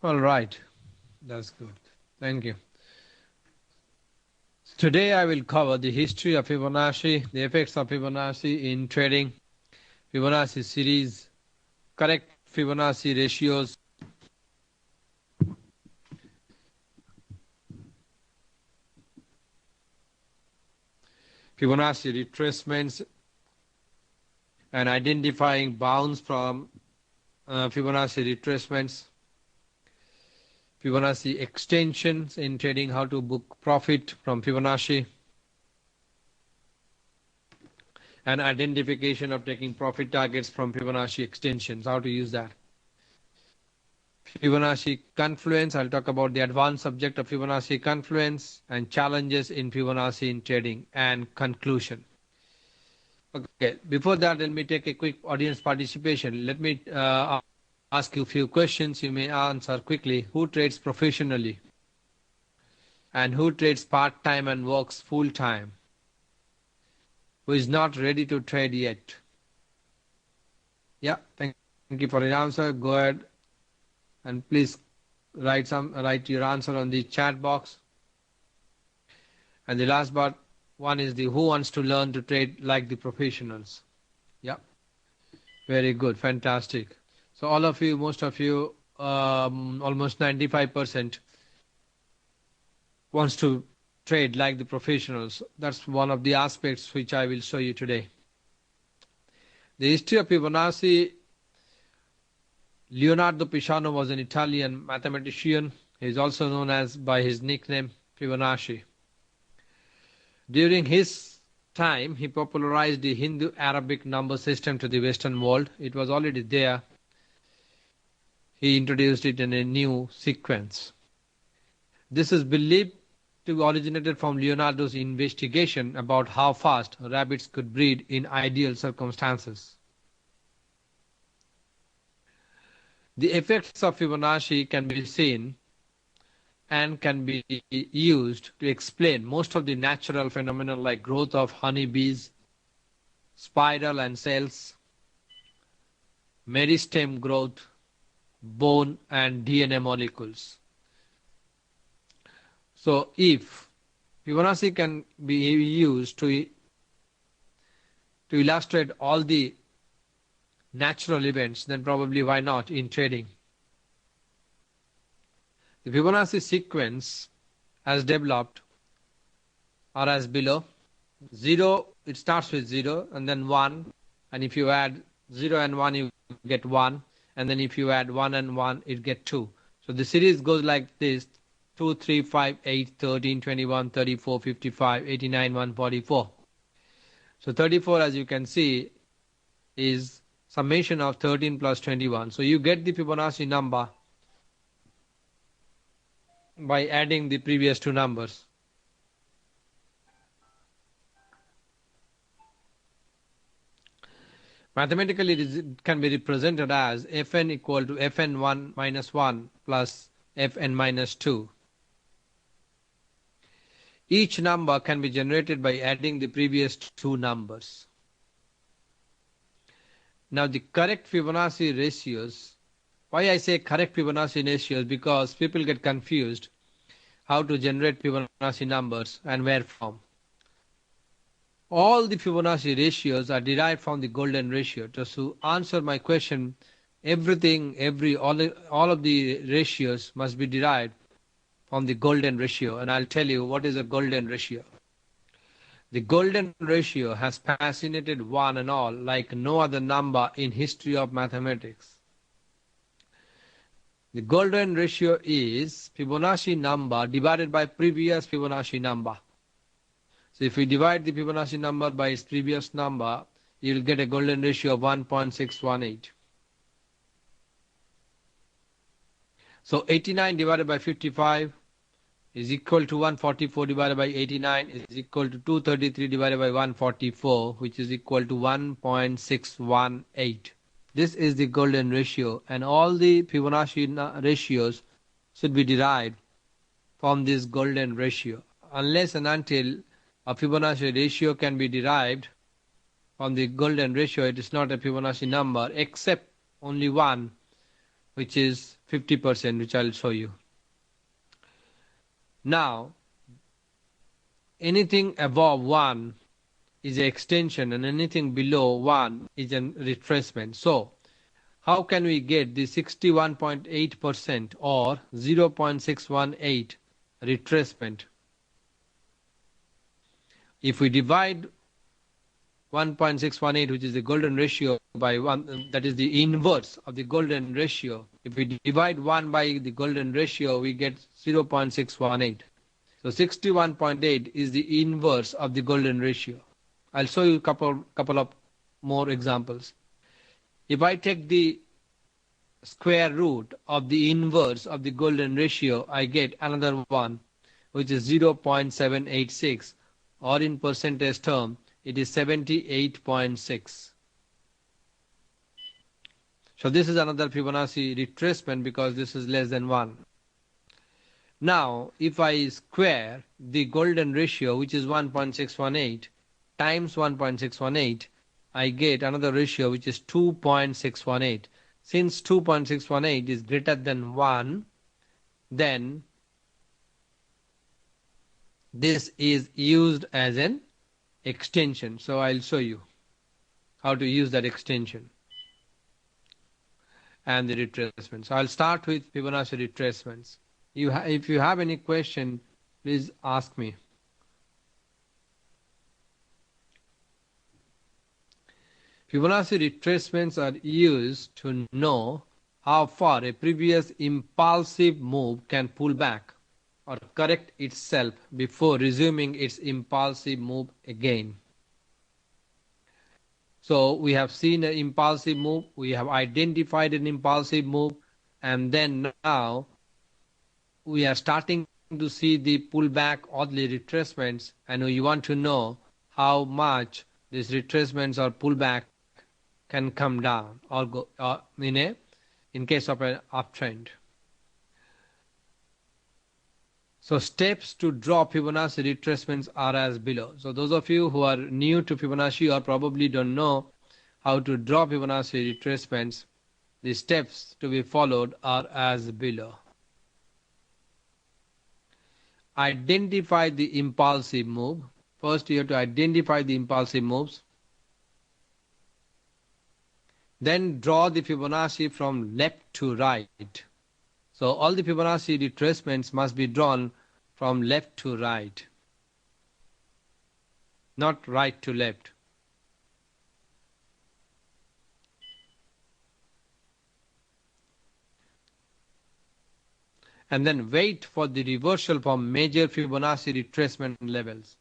All right, that's good. Thank you. Today I will cover the history of Fibonacci, the effects of Fibonacci in trading, Fibonacci series, correct Fibonacci ratios, Fibonacci retracements, and identifying bounds from Fibonacci retracements, Fibonacci extensions in trading, how to book profit from Fibonacci, and identification of taking profit targets from Fibonacci extensions, how to use that. Fibonacci Confluence, I'll talk about the advanced subject of Fibonacci Confluence and challenges in Fibonacci in trading and conclusion. Okay, before that, let me take a quick audience participation. Let me ask you a few questions. You may answer quickly. Who trades professionally? And who trades part-time and works full-time? Who is not ready to trade yet? Yeah, thank you for your answer. Go ahead and please write your answer on the chat box. And the last but one is the who wants to learn to trade like the professionals. Yeah, very good, fantastic. So all of you, most of you, almost 95% wants to trade like the professionals. That's one of the aspects which I will show you today. The history of Fibonacci. Leonardo Pisano was an Italian mathematician. He is also known as by his nickname Fibonacci. During his time, he popularized the Hindu-Arabic number system to the Western world. It was already there. He introduced it in a new sequence. This is believed to originated from Leonardo's investigation about how fast rabbits could breed in ideal circumstances. The effects of Fibonacci can be seen and can be used to explain most of the natural phenomena like growth of honeybees, spiral and cells, meristem growth, bone and DNA molecules. So if Fibonacci can be used to illustrate all the natural events, then probably why not in trading? The Fibonacci sequence as developed are as below. 0, it starts with 0 and then 1, and if you add 0 and 1 you get 1, and then if you add 1 and 1 it get 2. So the series goes like this: 2, 3, 5, 8, 13, 21, 34, 55, 89, 144. So 34, as you can see, is summation of 13 plus 21. So you get the Fibonacci number by adding the previous two numbers. Mathematically, it can be represented as Fn equal to Fn1 minus 1 plus Fn minus 2. Each number can be generated by adding the previous two numbers. Now the correct Fibonacci ratios, why I say correct Fibonacci ratios, because people get confused how to generate Fibonacci numbers and where from. All the Fibonacci ratios are derived from the golden ratio. Just to answer my question, all of the ratios must be derived from the golden ratio, and I'll tell you what is a golden ratio. The golden ratio has fascinated one and all like no other number in history of mathematics. The golden ratio is Fibonacci number divided by previous Fibonacci number. So if we divide the Fibonacci number by its previous number, you will get a golden ratio of 1.618. So 89 divided by 55 is equal to 144 divided by 89 is equal to 233 divided by 144, which is equal to 1.618. This is the golden ratio, and all the Fibonacci ratios should be derived from this golden ratio. Unless and until a Fibonacci ratio can be derived from the golden ratio, it is not a Fibonacci number, except only one, which is 50%, which I'll show you. Now, anything above 1 is an extension and anything below 1 is a retracement. So, how can we get the 61.8% or 0.618 retracement? If we divide 1.618, which is the golden ratio, by 1, that is the inverse of the golden ratio. If we divide 1 by the golden ratio, we get 0.618. So 61.8 is the inverse of the golden ratio. I'll show you a couple of more examples. If I take the square root of the inverse of the golden ratio, I get another one, which is 0.786, or in percentage term, it is 78.6. So this is another Fibonacci retracement because this is less than 1. Now, if I square the golden ratio, which is 1.618, times 1.618, I get another ratio which is 2.618. Since 2.618 is greater than 1, then this is used as an extension. So I'll show you how to use that extension and the retracement. So I'll start with Fibonacci retracements. If you have any question, please ask me. Fibonacci retracements are used to know how far a previous impulsive move can pull back or correct itself before resuming its impulsive move again. So we have seen an impulsive move, we have identified an impulsive move, and then now we are starting to see the pullback or the retracements, and we want to know how much these retracements or pullback can come down or go in case of an uptrend. So steps to draw Fibonacci retracements are as below. So those of you who are new to Fibonacci or probably don't know how to draw Fibonacci retracements, the steps to be followed are as below. Identify the impulsive move. First you have to identify the impulsive moves. Then draw the Fibonacci from left to right. So all the Fibonacci retracements must be drawn from left to right, not right to left. And then wait for the reversal from major Fibonacci retracement levels.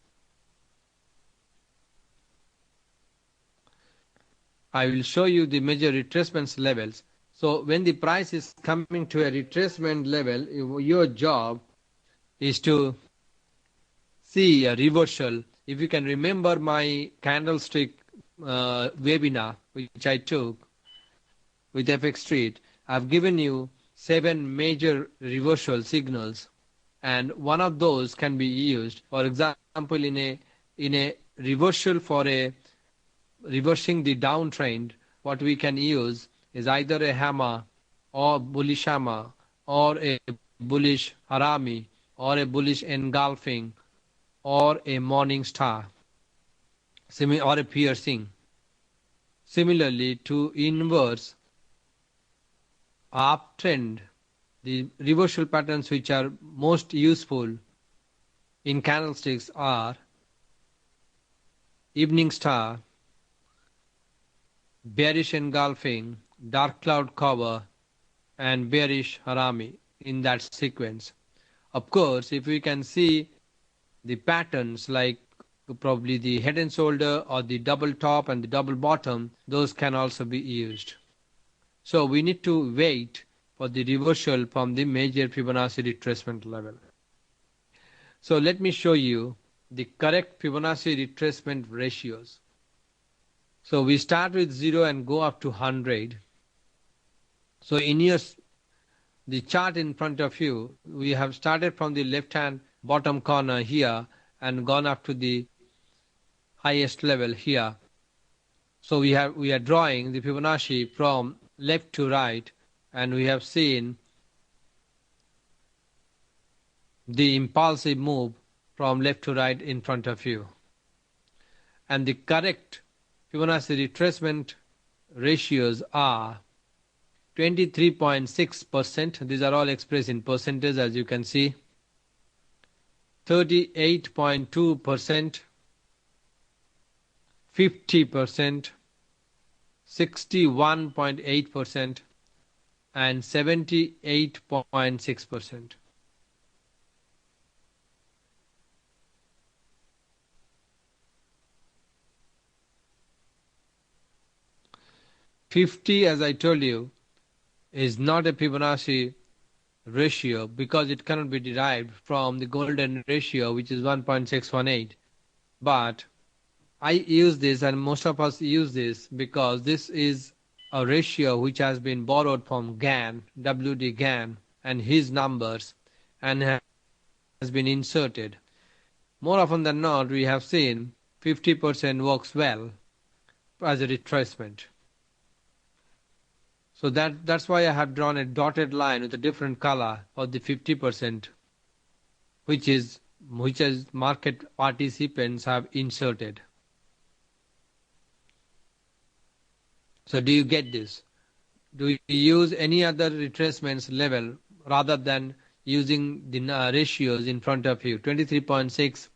I will show you the major retracements levels. So when the price is coming to a retracement level, your job is to see a reversal. If you can remember my candlestick webinar, which I took with FX Street, I've given you 7 major reversal signals, and one of those can be used. For example, in a reversal for a reversing the downtrend, what we can use is either a hammer or bullish hammer or a bullish harami or a bullish engulfing or a morning star or a piercing. Similarly, to inverse uptrend, the reversal patterns which are most useful in candlesticks are evening star, bearish engulfing, dark cloud cover, and bearish harami, in that sequence. Of course, if we can see the patterns like probably the head and shoulder or the double top and the double bottom, those can also be used. So we need to wait for the reversal from the major Fibonacci retracement level. So let me show you the correct Fibonacci retracement ratios. So we start with 0 and go up to 100. So in the chart in front of you, we have started from the left hand bottom corner here and gone up to the highest level here. So we are drawing the Fibonacci from left to right and we have seen the impulsive move from left to right in front of you. And the correct Fibonacci retracement ratios are 23.6%. These are all expressed in percentage, as you can see. 38.2%, 50%, 61.8%, and 78.6%. As I told you, is not a Fibonacci ratio because it cannot be derived from the golden ratio, which is 1.618. But I use this, and most of us use this, because this is a ratio which has been borrowed from Gann, W.D. Gann, and his numbers, and has been inserted. More often than not, we have seen 50% works well as a retracement. So that's why I have drawn a dotted line with a different color for the 50%, which as market participants have inserted. So do you get this? Do you use any other retracements level rather than using the ratios in front of you? 23.6,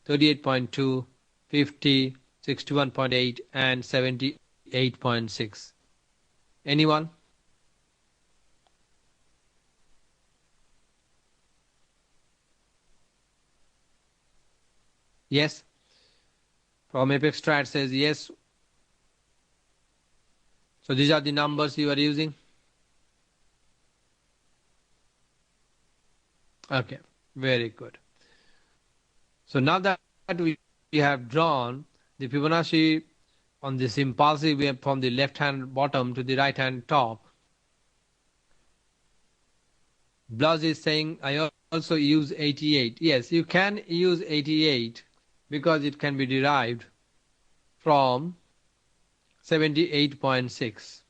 38.2, 50, 61.8, and 78.6. Anyone? Yes? From Apex Strat says yes. So these are the numbers you are using? Okay, very good. So now that we have drawn the Fibonacci on this impulsive wave from the left hand bottom to the right hand top, Blas is saying I also use 88. Yes, you can use 88 because it can be derived from 78.6.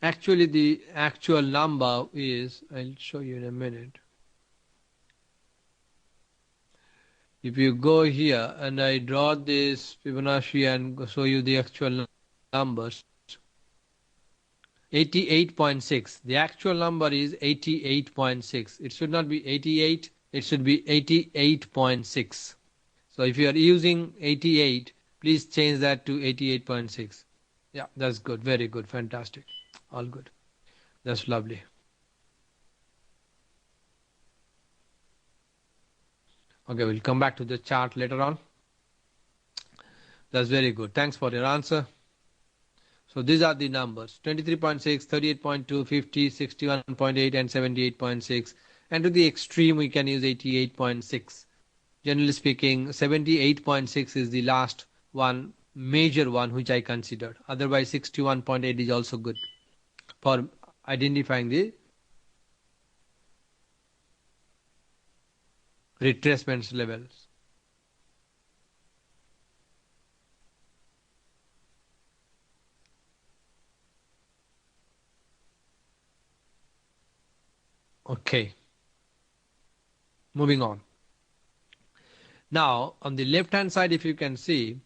Actually, the actual number is, I'll show you in a minute. If you go here and I draw this Fibonacci and show you the actual numbers, 88.6. The actual number is 88.6. It should not be 88, it should be 88.6. So if you are using 88, please change that to 88.6. Yeah, that's good. Very good. Fantastic. All good. That's lovely. Okay, we'll come back to the chart later on. That's very good. Thanks for your answer. So these are the numbers: 23.6, 38.2, 50, 61.8, and 78.6. And to the extreme, we can use 88.6. Generally speaking, 78.6 is the last one, major one, which I considered. Otherwise, 61.8 is also good for identifying the retracements levels. Okay, moving on. Now on the left hand side, if you can see,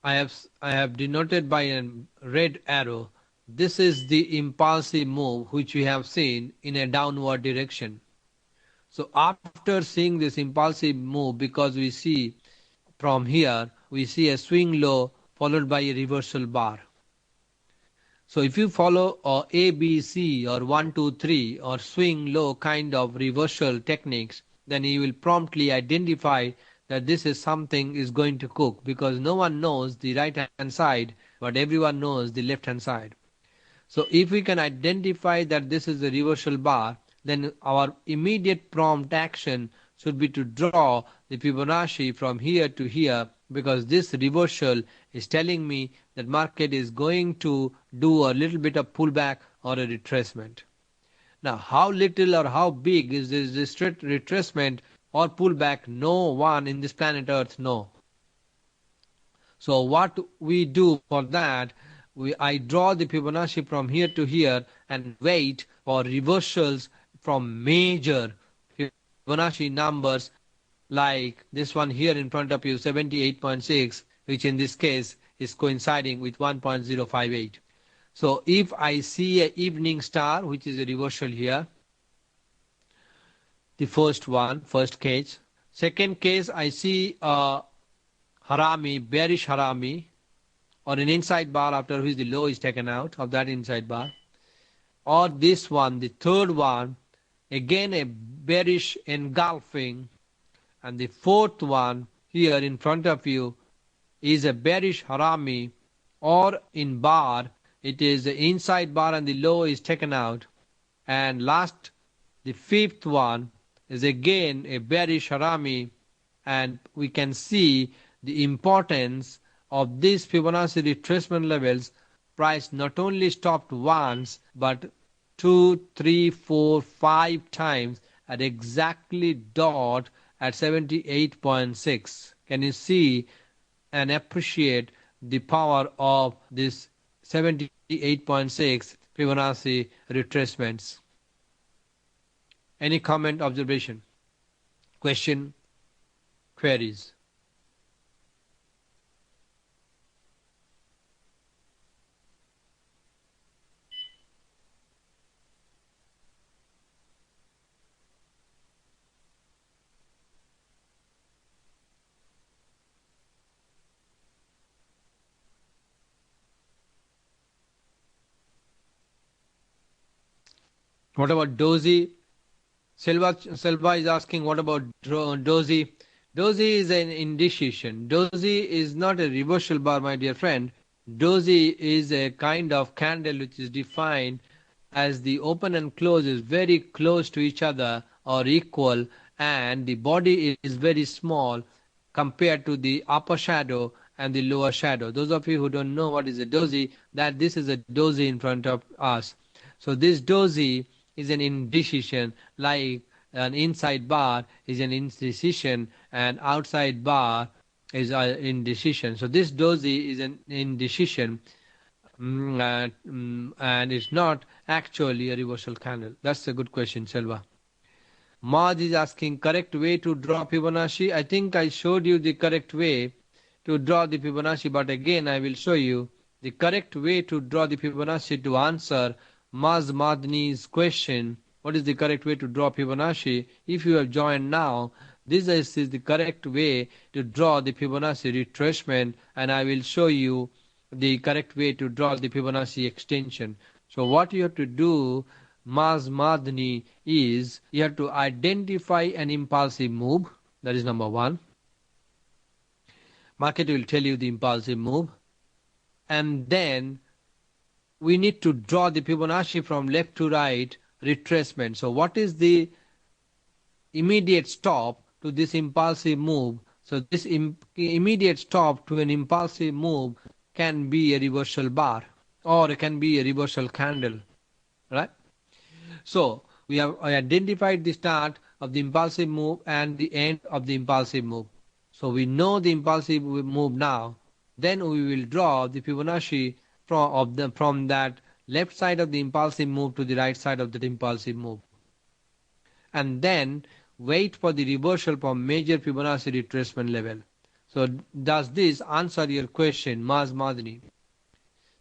I have denoted by a red arrow. This is the impulsive move which we have seen in a downward direction. So after seeing this impulsive move, because we see from here, we see a swing low followed by a reversal bar. So if you follow A, B, C or 1, 2, 3 or swing low kind of reversal techniques, then you will promptly identify that this is something is going to cook, because no one knows the right hand side, but everyone knows the left hand side. So if we can identify that this is a reversal bar, then our immediate prompt action should be to draw the Fibonacci from here to here, because this reversal is telling me that market is going to do a little bit of pullback or a retracement. Now, how little or how big is this retracement or pullback? No one in this planet Earth knows. So what we do for that, I draw the Fibonacci from here to here and wait for reversals from major Fibonacci numbers like this one here in front of you, 78.6, which in this case is coinciding with 1.058. So if I see a evening star, which is a reversal here, the first case. Second case, I see a harami, bearish harami, or an inside bar after which the low is taken out of that inside bar. Or this one, the third one, again a bearish engulfing. And the fourth one here in front of you is a bearish harami, or in bar, it is the inside bar and the low is taken out. And last, the fifth one is again a bearish harami, and we can see the importance of these Fibonacci retracement levels. Price not only stopped once but 2, 3, 4, 5 times at exactly dot at 78.6. Can you see and appreciate the power of this 78.6 Fibonacci retracements? Any comment, observation, question, queries? What about Dozy? Selva is asking, what about Dozy? Dozy is an indecision. Dozy is not a reversal bar, my dear friend. Dozy is a kind of candle which is defined as the open and close is very close to each other or equal, and the body is very small compared to the upper shadow and the lower shadow. Those of you who don't know what is a dozy, that this is a dozy in front of us. So this dozy is an indecision, like an inside bar is an indecision and outside bar is an indecision. So this dozy is an indecision, and it's not actually a reversal candle. That's a good question, Selva. Maj is asking, correct way to draw Fibonacci. I think I showed you the correct way to draw the Fibonacci, but again I will show you the correct way to draw the Fibonacci to answer Maz Madni's question. What is the correct way to draw Fibonacci? If you have joined now, this is the correct way to draw the Fibonacci retracement, and I will show you the correct way to draw the Fibonacci extension. So what you have to do, Maz Madni, is you have to identify an impulsive move. That is number one. Market will tell you the impulsive move. And then we need to draw the Fibonacci from left to right retracement. So what is the immediate stop to this impulsive move? So this immediate stop to an impulsive move can be a reversal bar, or it can be a reversal candle, right? So we have identified the start of the impulsive move and the end of the impulsive move. So we know the impulsive move now. Then we will draw the Fibonacci from that left side of the impulsive move to the right side of the impulsive move. And then wait for the reversal from major Fibonacci retracement level. So does this answer your question, Maz Madni?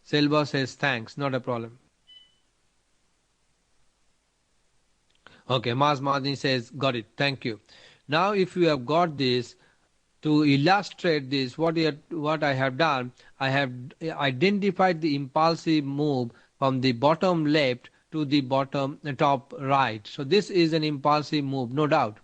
Selva says thanks, not a problem. Okay, Maz Madni says got it, thank you. Now if you have got this, to illustrate this, what I have done, I have identified the impulsive move from the bottom left to the top right. So this is an impulsive move, no doubt.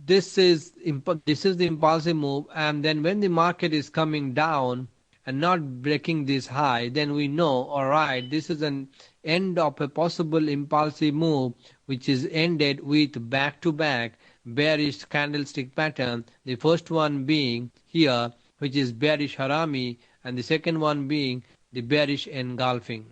This is the impulsive move, and then when the market is coming down and not breaking this high, then we know, all right, this is an end of a possible impulsive move which is ended with back-to-back bearish candlestick pattern, the first one being here, which is bearish harami, and the second one being the bearish engulfing.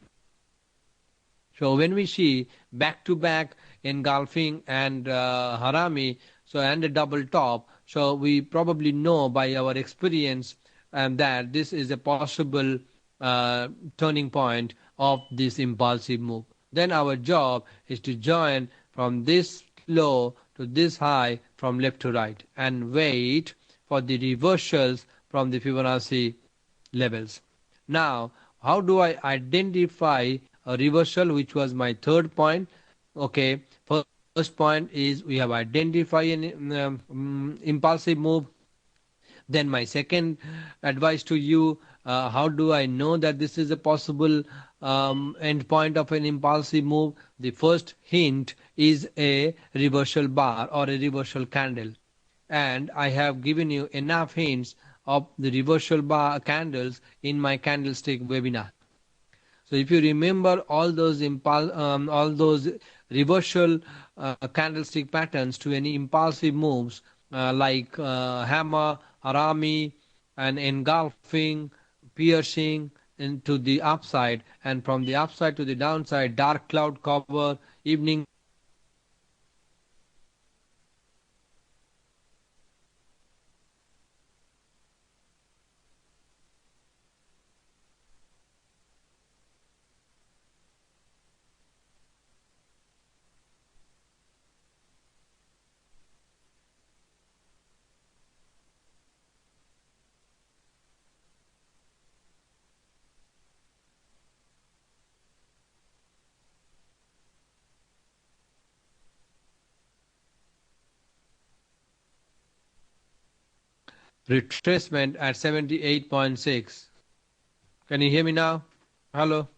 So when we see back-to-back engulfing and harami, so and a double top, so we probably know by our experience that this is a possible turning point of this impulsive move. Then our job is to join from this low to this high from left to right and wait for the reversals from the Fibonacci levels. Now, how do I identify a reversal, which was my third point? Okay, first point is we have identified an impulsive move. Then my second advice to you, how do I know that this is a possible end point of an impulsive move? The first hint is a reversal bar or a reversal candle. And I have given you enough hints of the reversal bar candles in my candlestick webinar. So if you remember all those reversal candlestick patterns to any impulsive moves like hammer, harami, and engulfing, piercing into the upside, and from the upside to the downside, dark cloud cover, evening star, retracement, and retracement at 78.6. Can you hear me now? Hello?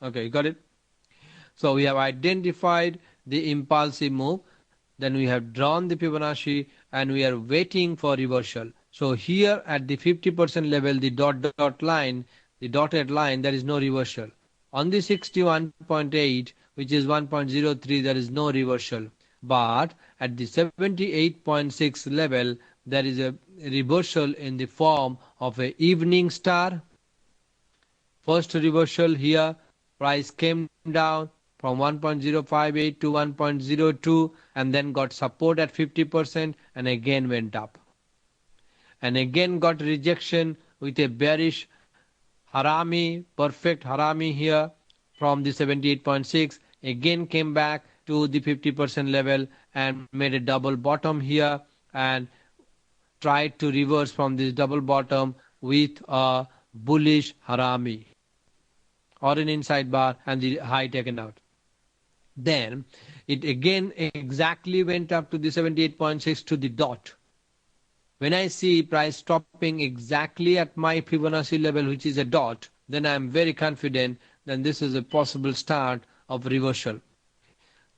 Okay, you got it? So we have identified the impulsive move, then we have drawn the Fibonacci, and we are waiting for reversal. So here at the 50% level, the dot line, the dotted line, there is no reversal. On the 61.8, which is 1.03, there is no reversal. But at the 78.6 level, there is a reversal in the form of a evening star. First reversal here, price came down from 1.058 to 1.02 and then got support at 50% and again went up. And again got rejection with a bearish harami, perfect harami here from the 78.6. Again came back to the 50% level and made a double bottom here and tried to reverse from this double bottom with a bullish harami or an inside bar and the high taken out. Then it again exactly went up to the 78.6 to the dot. When I see price stopping exactly at my Fibonacci level, which is a dot, then I am very confident that this is a possible start of reversal.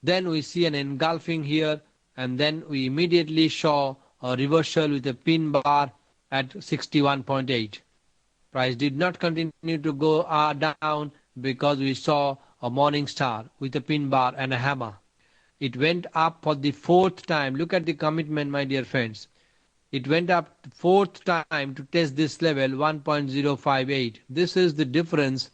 Then we see an engulfing here, and then we immediately saw a reversal with a pin bar at 61.8. Price did not continue to go down because we saw a morning star with a pin bar and a hammer. It went up for the fourth time. Look at the commitment, my dear friends. It went up fourth time to test this level 1.058. This is the difference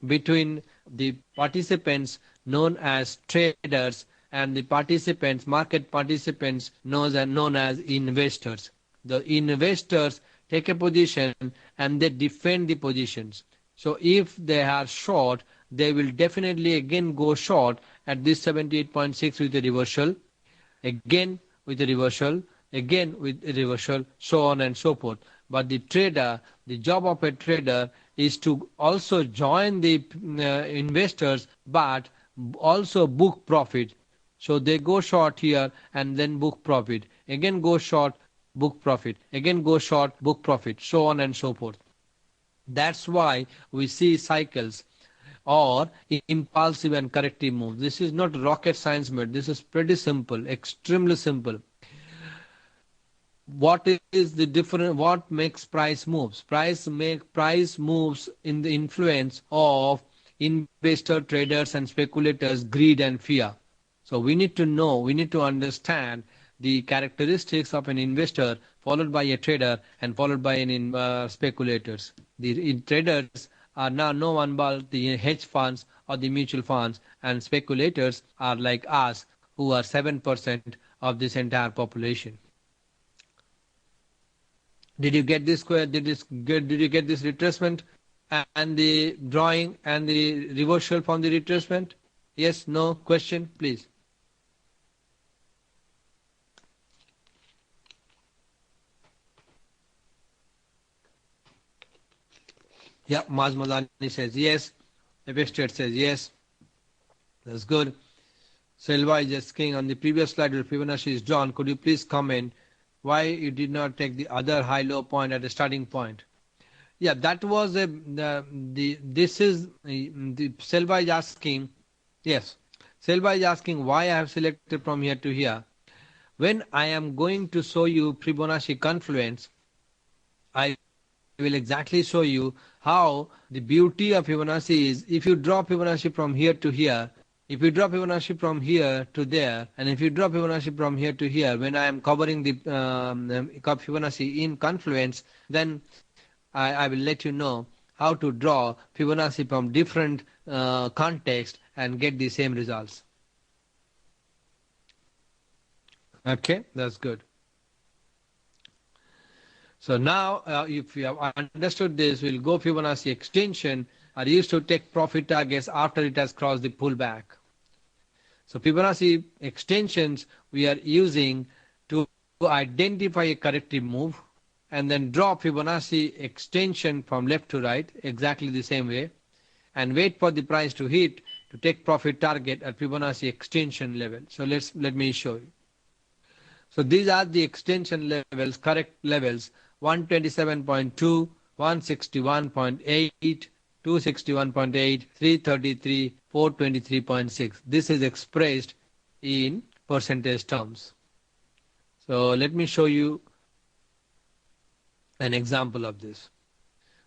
between the participants known as traders and the participants, market participants known as investors. The investors take a position and they defend the positions. So if they are short, they will definitely again go short at this 78.6 with a reversal, again with a reversal, again with a reversal, so on and so forth. But the trader, the job of a trader is to also join the investors but also book profit. So they go short here and then book profit, again go short, book profit, again go short, book profit, so on and so forth. That's why we see cycles or impulsive and corrective moves. This is not rocket science, mate. This is pretty simple, extremely simple. What is the difference? What makes price moves? Price moves in the influence of investor, traders, and speculators, greed and fear. So we need to know, we need to understand the characteristics of an investor, followed by a trader, and followed by an speculators. The traders are now no one but the hedge funds or the mutual funds, and speculators are like us, who are 7% of this entire population. Did you get this? Did you get this retracement and the drawing and the reversal from the retracement? Yes, no, question, please. Yeah, Maz Madani says yes. Epic State says yes. That's good. Selva is asking on the previous slide where Fibonacci is drawn. Could you please comment why you did not take the other high-low point at the starting point? Yeah, that was this is the Selva is asking. Yes, Selva is asking why I have selected from here to here. When I am going to show you Fibonacci confluence, I will exactly show you how the beauty of Fibonacci is if you draw Fibonacci from here to here, if you draw Fibonacci from here to there, and if you draw Fibonacci from here to here, when I am covering the Fibonacci in confluence, then I will let you know how to draw Fibonacci from different contexts and get the same results. Okay, that's good. So now, if you have understood this, we'll go Fibonacci extension are used to take profit targets after it has crossed the pullback. So Fibonacci extensions we are using to identify a corrective move and then draw Fibonacci extension from left to right exactly the same way and wait for the price to hit to take profit target at Fibonacci extension level. So let me show you. So these are the extension levels, correct levels: 127.2, 161.8, 261.8, 333, 423.6. This is expressed in percentage terms. So let me show you an example of this.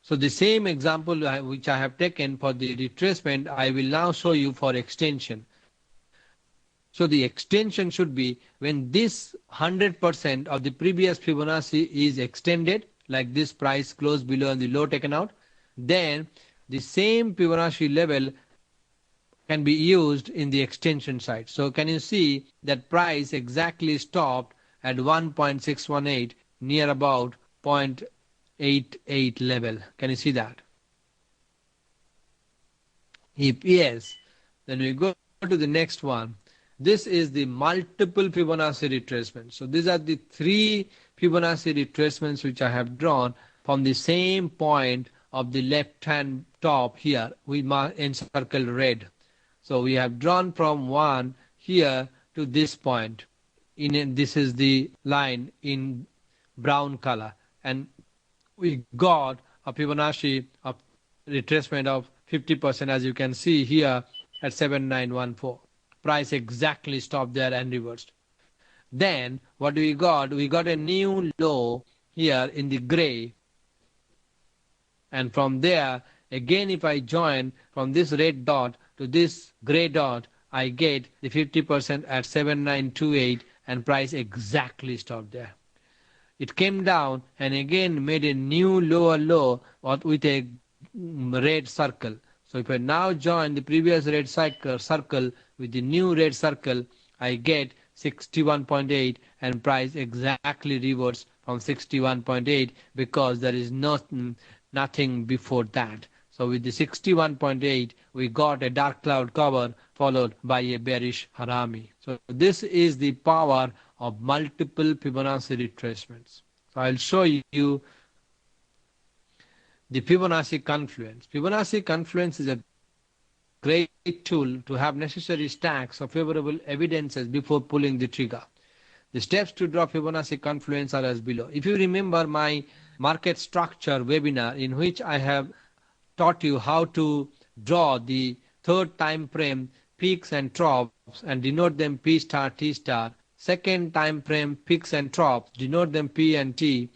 So the same example which I have taken for the retracement, I will now show you for extension. So the extension should be when this 100% of the previous Fibonacci is extended, like this price closed below and the low taken out, then the same Fibonacci level can be used in the extension side. So can you see that price exactly stopped at 1.618 near about 0.88 level? Can you see that? If yes, then we go to the next one. This is the multiple Fibonacci retracement. So these are the three Fibonacci retracements which I have drawn from the same point of the left hand top here. We encircle red. So we have drawn from one here to this point. This is the line in brown color. And we got a Fibonacci of retracement of 50%, as you can see here at 7914. Price exactly stopped there and reversed. Then what we got? We got a new low here in the gray. And from there, again, if I join from this red dot to this gray dot, I get the 50% at 7928 and price exactly stopped there. It came down and again made a new lower low with a red circle. So if I now join the previous red circle with the new red circle, I get 61.8 and price exactly reverts from 61.8 because there is nothing before that. So with the 61.8, we got a dark cloud cover followed by a bearish harami. So this is the power of multiple Fibonacci retracements. So I'll show you the Fibonacci confluence. Fibonacci confluence is a great tool to have necessary stacks of favorable evidences before pulling the trigger. The steps to draw Fibonacci confluence are as below. If you remember my market structure webinar in which I have taught you how to draw the third time frame peaks and troughs and denote them P star, T star, second time frame peaks and troughs, denote them P and T,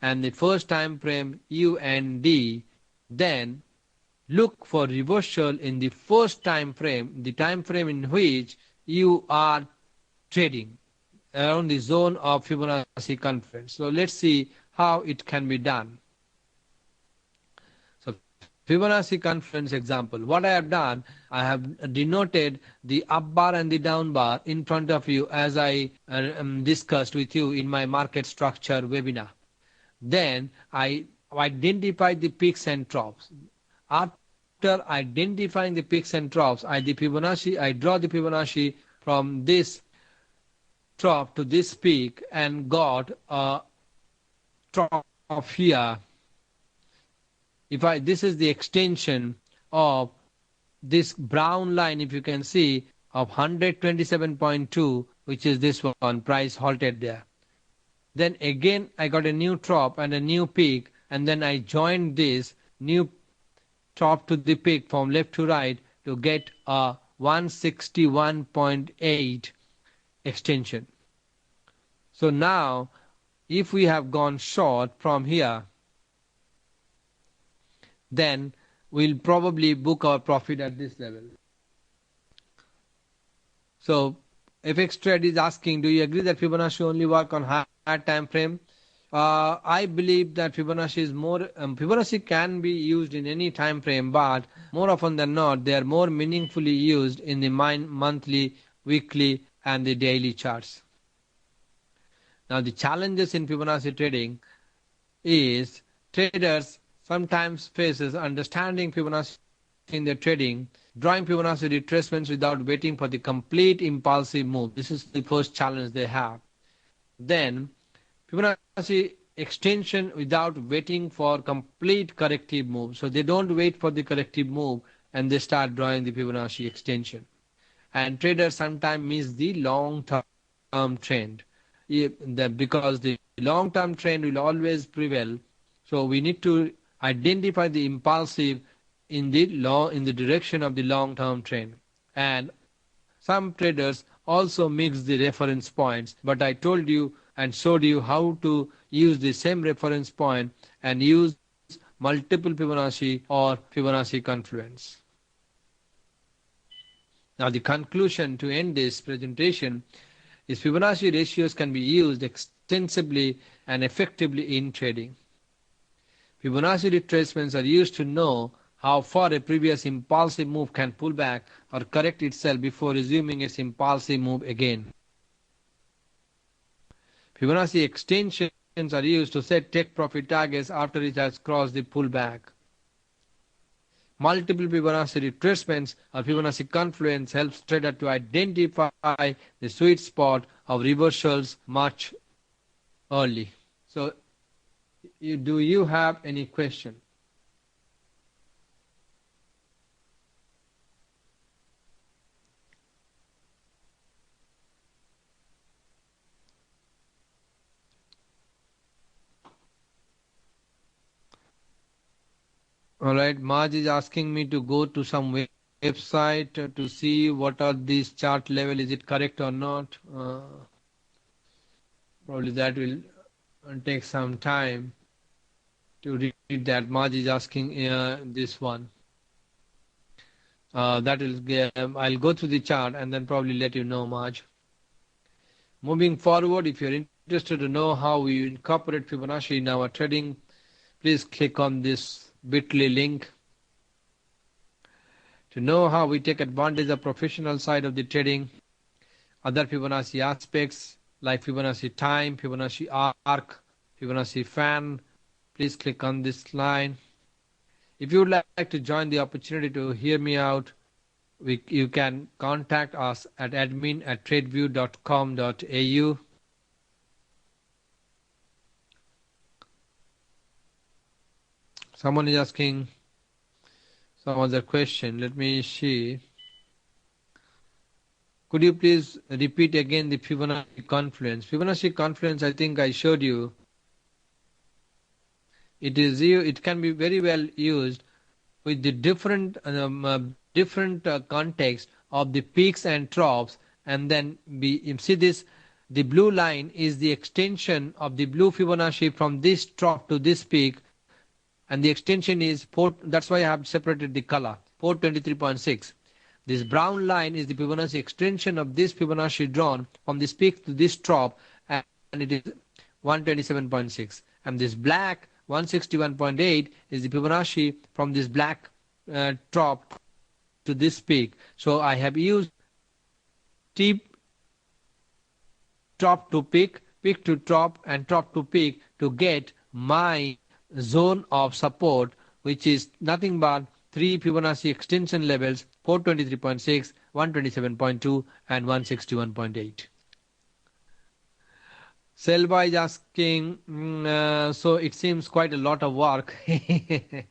and the first time frame U and D, then look for reversal in the first time frame, the time frame in which you are trading around the zone of Fibonacci confluence. So let's see how it can be done. So Fibonacci confluence example. What I have done, I have denoted the up bar and the down bar in front of you as I discussed with you in my market structure webinar. Then I identified the peaks and troughs. After after identifying the peaks and troughs, I draw the Fibonacci from this trough to this peak and got a trough here. This is the extension of this brown line, if you can see, of 127.2, which is this one, price halted there. Then again I got a new trough and a new peak, and then I joined this new top to the peak from left to right to get a 161.8 extension. So now if we have gone short from here, then we'll probably book our profit at this level. So FX Trade is asking, do you agree that Fibonacci only work on higher time frame? I believe that Fibonacci is more. Fibonacci can be used in any time frame, but more often than not, they are more meaningfully used in the monthly, weekly, and the daily charts. Now, the challenges in Fibonacci trading is traders sometimes faces understanding Fibonacci in their trading, drawing Fibonacci retracements without waiting for the complete impulsive move. This is the first challenge they have. Then Fibonacci extension without waiting for complete corrective move. So they don't wait for the corrective move and they start drawing the Fibonacci extension. And traders sometimes miss the long-term trend because the long-term trend will always prevail. So we need to identify the impulsive in the direction of the long-term trend. And some traders also mix the reference points, but I told you and showed you how to use the same reference point and use multiple Fibonacci or Fibonacci confluence. Now the conclusion to end this presentation is Fibonacci ratios can be used extensively and effectively in trading. Fibonacci retracements are used to know how far a previous impulsive move can pull back or correct itself before resuming its impulsive move again. Fibonacci extensions are used to set take profit targets after it has crossed the pullback. Multiple Fibonacci retracements or Fibonacci confluence helps trader to identify the sweet spot of reversals much early. So, do you have any question? All right, Maj is asking me to go to some website to see what are these chart level, is it correct or not? Probably that will take some time to read that. Maj is asking this one. I'll go through the chart and then probably let you know, Maj. Moving forward, if you're interested to know how we incorporate Fibonacci in our trading, please click on this bit.ly link. To know how we take advantage of professional side of the trading, other Fibonacci aspects like Fibonacci time, Fibonacci arc, Fibonacci fan, please click on this line. If you would like to join the opportunity to hear me out, you can contact us at admin@tradeview.com.au. Someone is asking some other question. Let me see. Could you please repeat again the Fibonacci confluence? Fibonacci confluence, I think I showed you. It can be very well used with the different context of the peaks and troughs, and then you see this. The blue line is the extension of the blue Fibonacci from this trough to this peak. And the extension is that's why I have separated the color, 423.6. This brown line is the Fibonacci extension of this Fibonacci drawn from this peak to this trough, and it is 127.6. And this black 161.8 is the Fibonacci from this black trough to this peak. So I have used top to peak, peak to top, and top to peak to get my zone of support, which is nothing but three Fibonacci extension levels: 423.6, 127.2, and 161.8. Selva is asking, so it seems quite a lot of work. There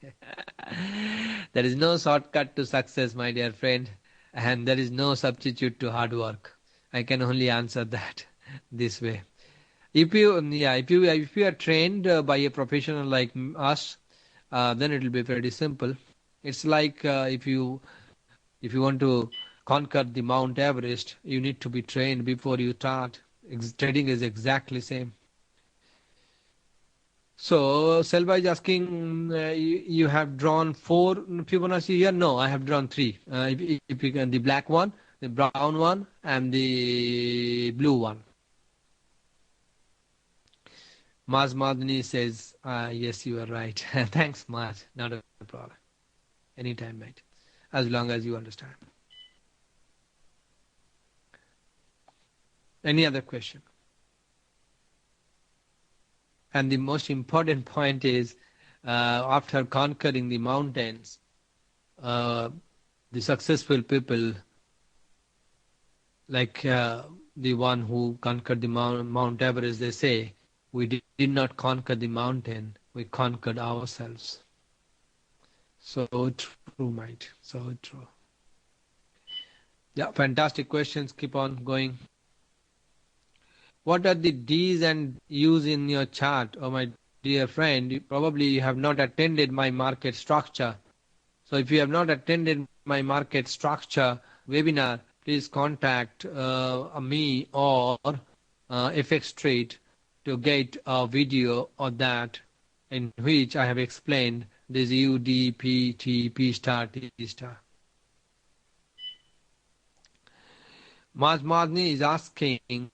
is no shortcut to success, my dear friend, and there is no substitute to hard work. I can only answer that this way. If you are trained by a professional like us, then it will be pretty simple. It's like if you want to conquer the Mount Everest, you need to be trained before you start. Trading is exactly same. So Selva is asking, you have drawn four Fibonacci here? No, I have drawn three. If you can, the black one, the brown one, and the blue one. Maz Madni says, yes, you are right. Thanks, Maz. Not a problem. Anytime, mate. As long as you understand. Any other question? And the most important point is, after conquering the mountains, the successful people, like the one who conquered the Mount Everest, they say, we did not conquer the mountain, we conquered ourselves. So true, mate. So true. Yeah, fantastic questions. Keep on going. What are the D's and U's in your chart? Oh, my dear friend, probably you have not attended my market structure. So if you have not attended my market structure webinar, please contact me or FX Trade to get a video of that, in which I have explained this U, D, P, T, P star, T star. Madni is asking,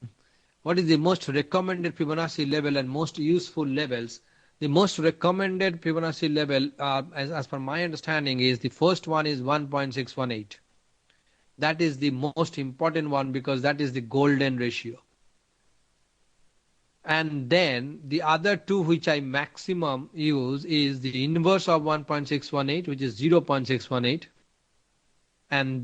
what is the most recommended Fibonacci level and most useful levels? The most recommended Fibonacci level, as per my understanding, is the first one is 1.618. That is the most important one because that is the golden ratio. And then the other two which I maximum use is the inverse of 1.618, which is 0.618, and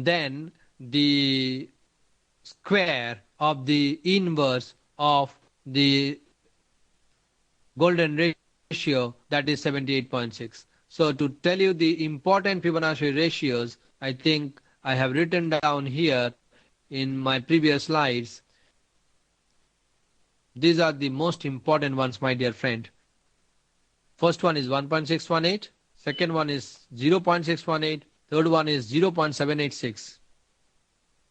then the square of the inverse of the golden ratio, that is 78.6. So to tell you the important Fibonacci ratios, I think I have written down here in my previous slides. These are the most important ones, my dear friend. First one is 1.618, second one is 0.618, third one is 0.786,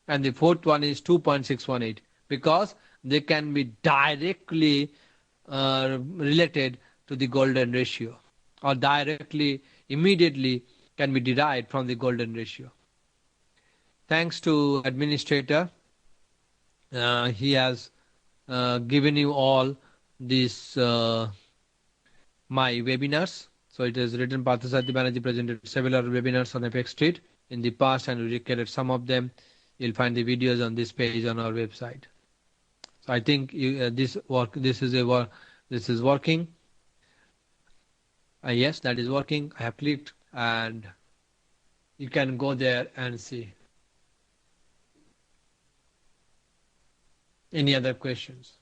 and the fourth one is 2.618, because they can be directly related to the golden ratio, or directly, immediately can be derived from the golden ratio. Thanks to administrator, he has given you all these my webinars. So it is written, Partha Sarathi Banerjee presented several webinars on FX Street in the past, and we recorded some of them. You'll find the videos on this page on our website. So I think this is working. Yes, that is working. I have clicked, and you can go there and see. Any other questions?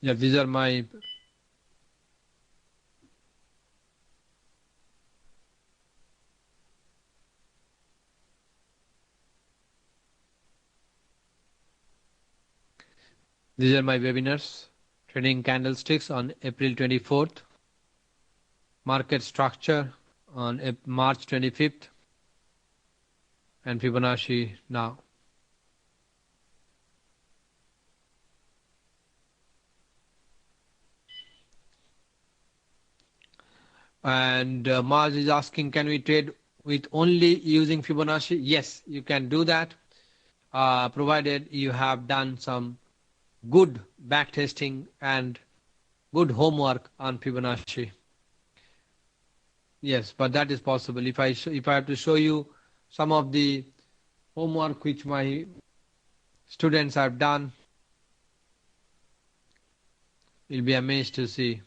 Yeah, these are my webinars. Trading candlesticks on April 24th. Market structure on March 25th. And Fibonacci now. And Mars is asking, can we trade with only using Fibonacci? Yes, you can do that, provided you have done some good backtesting and good homework on Fibonacci. Yes, but that is possible. If I have to show you some of the homework which my students have done, you'll be amazed to see.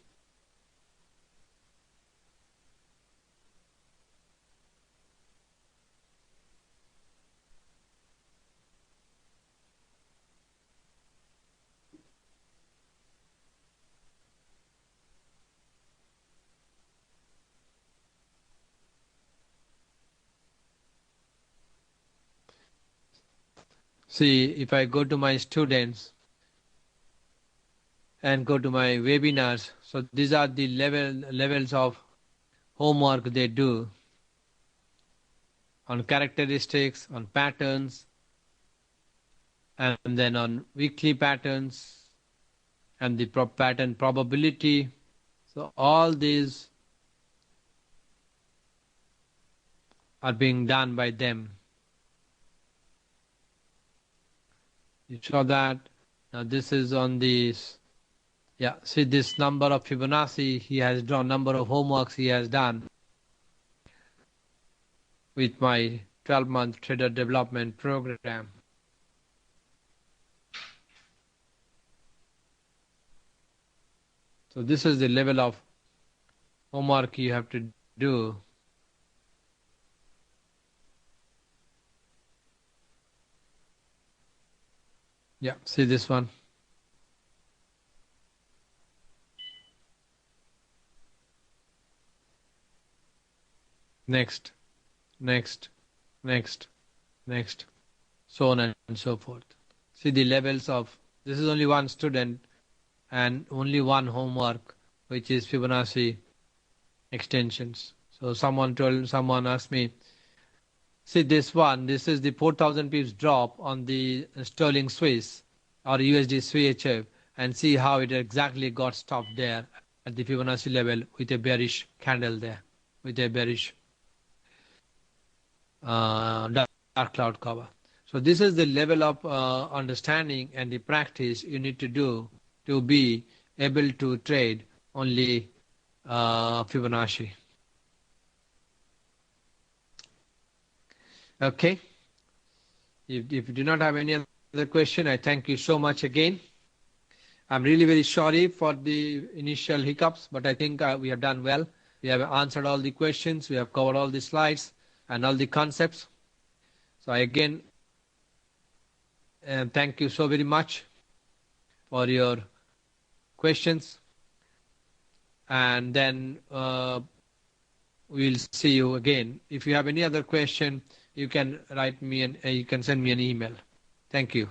See, if I go to my students and go to my webinars, so these are the levels of homework they do on characteristics, on patterns, and then on weekly patterns and the pattern probability. So all these are being done by them. You saw that. Now this is on this. Yeah, see this number of Fibonacci he has drawn, number of homeworks he has done with my 12-month trader development program. So this is the level of homework you have to do. Yeah, see this one. Next, next, next, next, so on and so forth. See the levels of, this is only one student and only one homework, which is Fibonacci extensions. So someone asked me, see this one, this is the 4,000 pips drop on the sterling Swiss or USD CHF, and see how it exactly got stopped there at the Fibonacci level with a bearish candle there, with a bearish dark cloud cover. So this is the level of understanding and the practice you need to do to be able to trade only Fibonacci. Okay. If you do not have any other question, I thank you so much again. I'm really very sorry for the initial hiccups, but I think we have done well. We have answered all the questions. We have covered all the slides and all the concepts. So again, thank you so very much for your questions. And then we'll see you again. If you have any other question, you can write me and you can send me an email. Thank you.